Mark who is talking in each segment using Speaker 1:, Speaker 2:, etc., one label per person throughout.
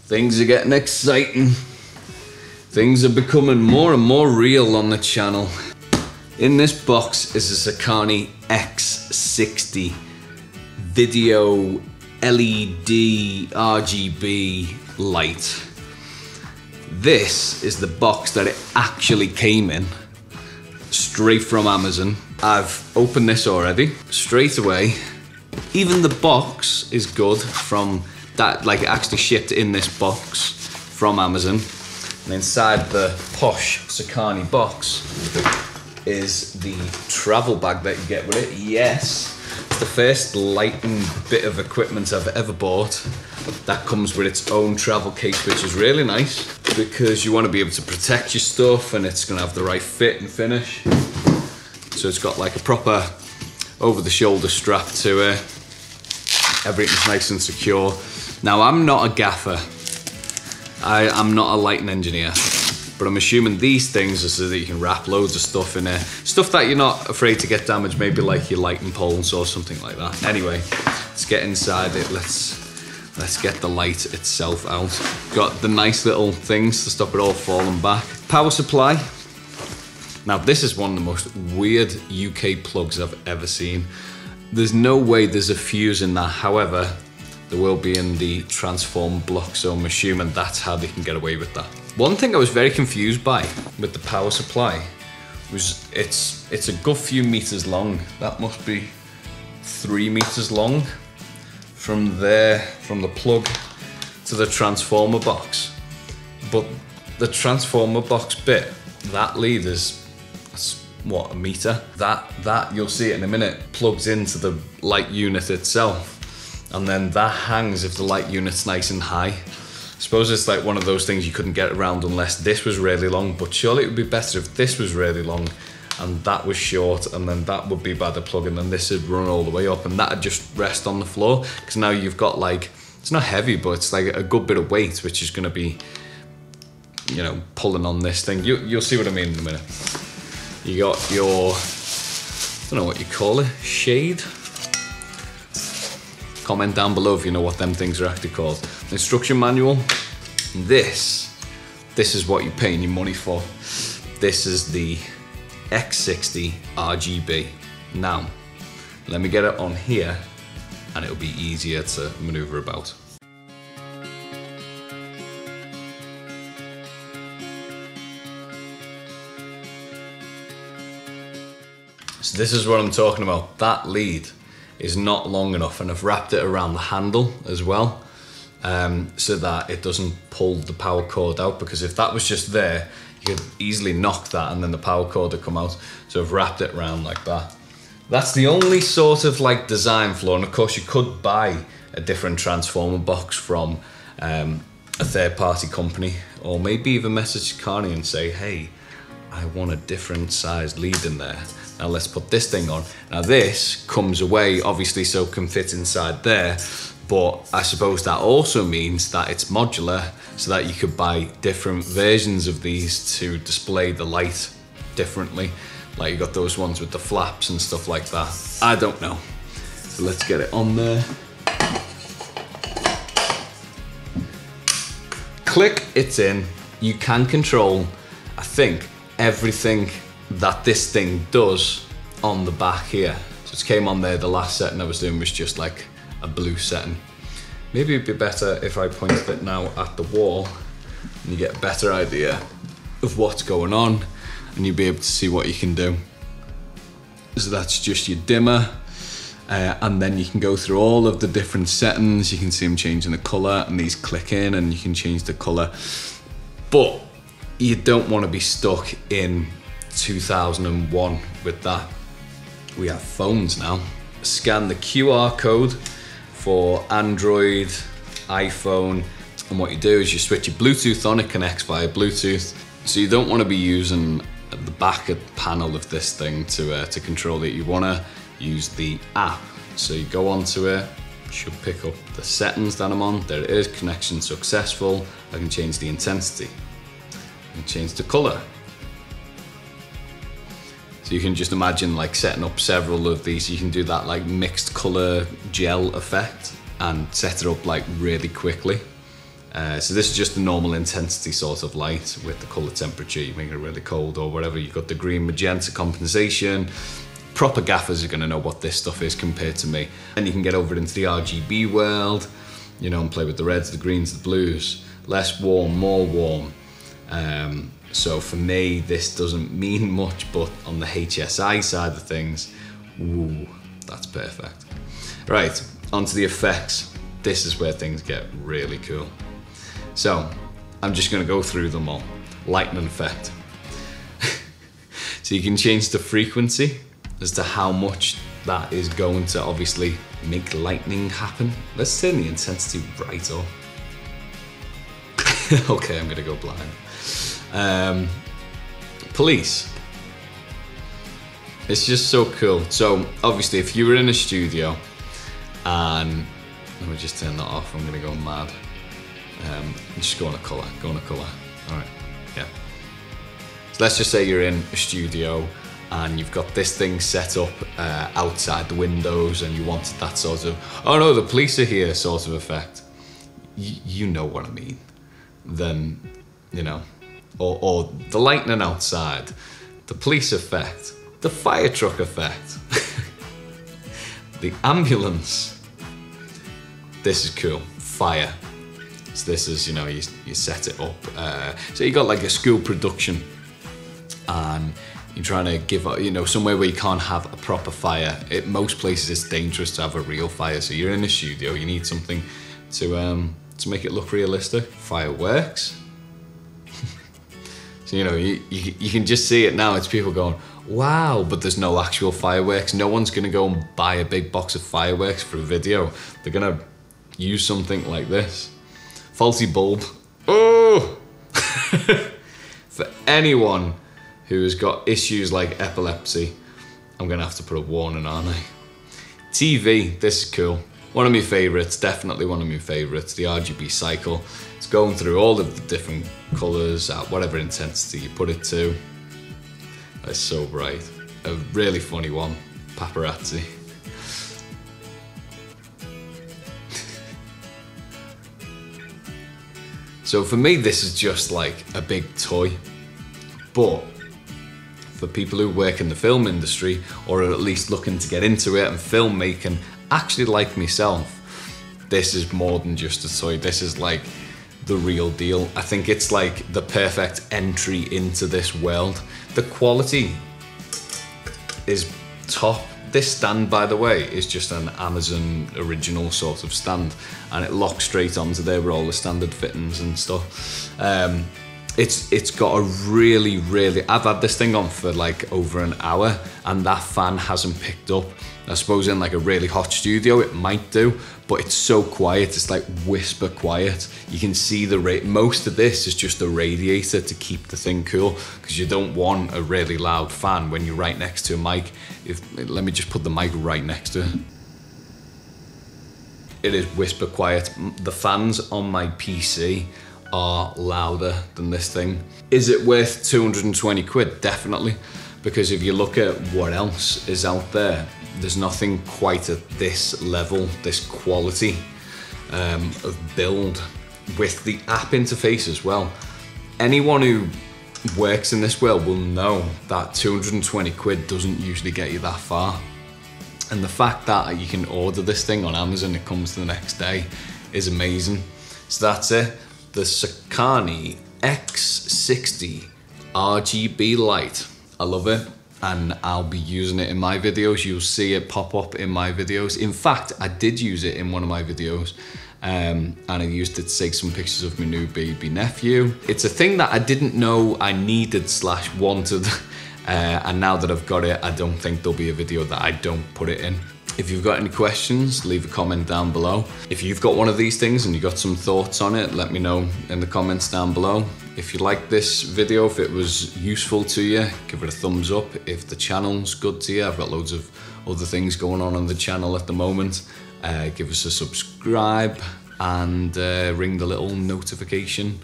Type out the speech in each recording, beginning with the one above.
Speaker 1: Things are getting exciting. Things are becoming more and more real on the channel. In this box is a Sakani X60 video LED RGB light. This is the box that it actually came in, straight from Amazon. I've opened this already, straight away. Even the box is good from that, like it actually shipped in this box from Amazon. And inside the posh Sakani box is the travel bag that you get with it. Yes, it's the first lighting bit of equipment I've ever bought that comes with its own travel case, which is really nice because you want to be able to protect your stuff and it's going to have the right fit and finish. So it's got like a proper over-the-shoulder strap to it. Everything's nice and secure. Now, I'm not a gaffer. I'm not a lighting engineer, but I'm assuming these things are so that you can wrap loads of stuff in there. Stuff that you're not afraid to get damaged, maybe like your lighting poles or something like that. Anyway, let's get inside it. Let's get the light itself out. Got the nice little things to stop it all falling back. Power supply. Now, this is one of the most weird UK plugs I've ever seen. There's no way there's a fuse in that. However, there will be in the transform block, so I'm assuming that's how they can get away with that. One thing I was very confused by with the power supply was it's a good few meters long. That must be 3 meters long from there, from the plug to the transformer box. But the transformer box bit, that lead is, what, a meter? That you'll see it in a minute, plugs into the light unit itself. And then that hangs if the light unit's nice and high. I suppose it's like one of those things you couldn't get around unless this was really long, but surely it would be better if this was really long and that was short, and then that would be by the plug, and then this would run all the way up and that would just rest on the floor. Because now you've got like, it's not heavy, but it's like a good bit of weight, which is gonna be, you know, pulling on this thing. You'll see what I mean in a minute. You got your, I don't know what you call it, shade? Comment down below if you know what them things are actually called. Instruction manual. This is what you're paying your money for. This is the X60 RGB. Now, let me get it on here and it'll be easier to maneuver about. So this is what I'm talking about. That lead is not long enough, and I've wrapped it around the handle as well, so that it doesn't pull the power cord out, because if that was just there, you could easily knock that and then the power cord would come out. So I've wrapped it around like that. That's the only sort of like design flaw, and of course you could buy a different transformer box from a third-party company, or maybe even message Sakani and say, hey, I want a different size lead in there. Now let's put this thing on. Now this comes away, obviously, so it can fit inside there, but I suppose that also means that it's modular, so that you could buy different versions of these to display the light differently. Like you got those ones with the flaps and stuff like that. I don't know. So let's get it on there. Click, it's in. You can control, I think, everything that this thing does on the back here. So it came on there, the last setting I was doing was just like a blue setting. Maybe it'd be better if I pointed it now at the wall and you get a better idea of what's going on and you'll be able to see what you can do. So that's just your dimmer, and then you can go through all of the different settings. You can see them changing the color, and these click in and you can change the color. But you don't want to be stuck in 2001 with that. We have phones now. Scan the QR code for Android, iPhone, and what you do is you switch your Bluetooth on, it connects via Bluetooth. So you don't want to be using the back panel of this thing to control it. You want to use the app. So you go onto it, should pick up the settings that I'm on. There it is, connection successful. I can change the intensity. I can change the color. So you can just imagine like setting up several of these. You can do that like mixed color gel effect and set it up like really quickly. So this is just the normal intensity sort of light with the color temperature. You make it really cold or whatever. You've got the green magenta compensation. Proper gaffers are gonna know what this stuff is compared to me. And you can get over into the RGB world, you know, and play with the reds, the greens, the blues. Less warm, more warm. So for me, this doesn't mean much, but on the HSI side of things, ooh, that's perfect. Right, onto the effects. This is where things get really cool. So I'm just gonna go through them all. Lightning effect. So you can change the frequency as to how much that is going to obviously make lightning happen. Let's turn the intensity right up. Okay, I'm gonna go blind. Police. It's just so cool. So obviously if you were in a studio and, let me just turn that off, I'm gonna go mad. Just go on a colour, All right, yeah. So let's just say you're in a studio and you've got this thing set up outside the windows and you wanted that sort of, oh no, the police are here sort of effect. You know what I mean. Then, you know, or the lightning outside, the police effect, the fire truck effect, the ambulance. This is cool, fire. So this is, you know, you set it up. So you got like a school production and you're trying to give, you know, somewhere where you can't have a proper fire. At most places it's dangerous to have a real fire. So you're in a studio, you need something to make it look realistic. Fireworks. So, you know, you can just see it now. It's people going, wow, but there's no actual fireworks. No one's gonna go and buy a big box of fireworks for a video. They're gonna use something like this. Faulty bulb. Oh! For anyone who has got issues like epilepsy, I'm gonna have to put a warning, aren't I? TV, this is cool. One of my favorites, definitely one of my favorites, the RGB cycle. It's going through all of the different colors at whatever intensity you put it to. It's so bright. A really funny one, paparazzi. So for me, this is just like a big toy, but for people who work in the film industry or are at least looking to get into it and filmmaking, actually like myself, this is more than just a toy. This is like the real deal. I think it's like the perfect entry into this world. The quality is top. This stand, by the way, is just an Amazon original sort of stand, and it locks straight onto there with all the standard fittings and stuff. It's got a really, I've had this thing on for like over an hour and that fan hasn't picked up. I suppose in like a really hot studio it might do, but it's so quiet, it's like whisper quiet. You can see most of this is just a radiator to keep the thing cool, because you don't want a really loud fan when you're right next to a mic. Let me just put the mic right next to it. It is whisper quiet. The fans on my PC are louder than this thing. Is it worth 220 quid? Definitely. Because if you look at what else is out there, there's nothing quite at this level, this quality of build with the app interface as well. Anyone who works in this world will know that 220 quid doesn't usually get you that far. And the fact that you can order this thing on Amazon, it comes the next day, is amazing. So that's it. The Sakani X60 RGB light. I love it, and I'll be using it in my videos. You'll see it pop up in my videos. In fact, I did use it in one of my videos, and I used it to take some pictures of my new baby nephew. It's a thing that I didn't know I needed / wanted, and now that I've got it, I don't think there'll be a video that I don't put it in. If you've got any questions, leave a comment down below. If you've got one of these things and you got some thoughts on it, let me know in the comments down below. If you like this video, if it was useful to you, give it a thumbs up. If the channel's good to you, I've got loads of other things going on the channel at the moment. Give us a subscribe and ring the little notification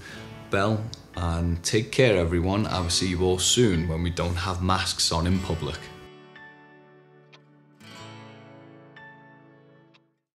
Speaker 1: bell. And take care, everyone. I will see you all soon when we don't have masks on in public.